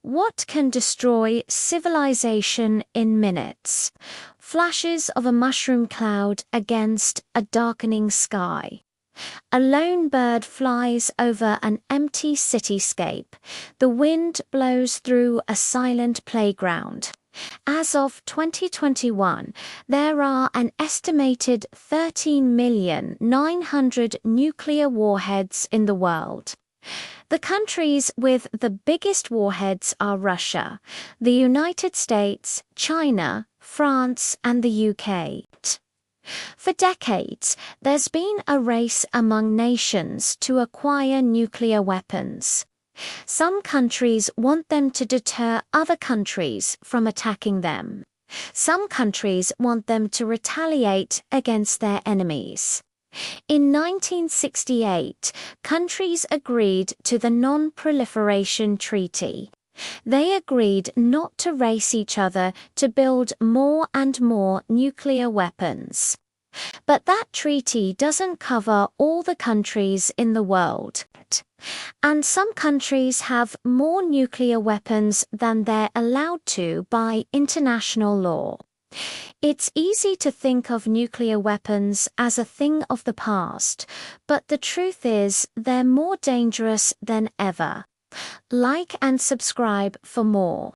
What can destroy civilization in minutes? Flashes of a mushroom cloud against a darkening sky. A lone bird flies over an empty cityscape. The wind blows through a silent playground. As of 2021, there are an estimated 13,900,000 nuclear warheads in the world. The countries with the biggest warheads are Russia, the United States, China, France, and the UK. For decades, there's been a race among nations to acquire nuclear weapons. Some countries want them to deter other countries from attacking them. Some countries want them to retaliate against their enemies. In 1968, countries agreed to the Non-Proliferation Treaty. They agreed not to race each other to build more and more nuclear weapons. But that treaty doesn't cover all the countries in the world. And some countries have more nuclear weapons than they're allowed to by international law. It's easy to think of nuclear weapons as a thing of the past, but the truth is they're more dangerous than ever. Like and subscribe for more.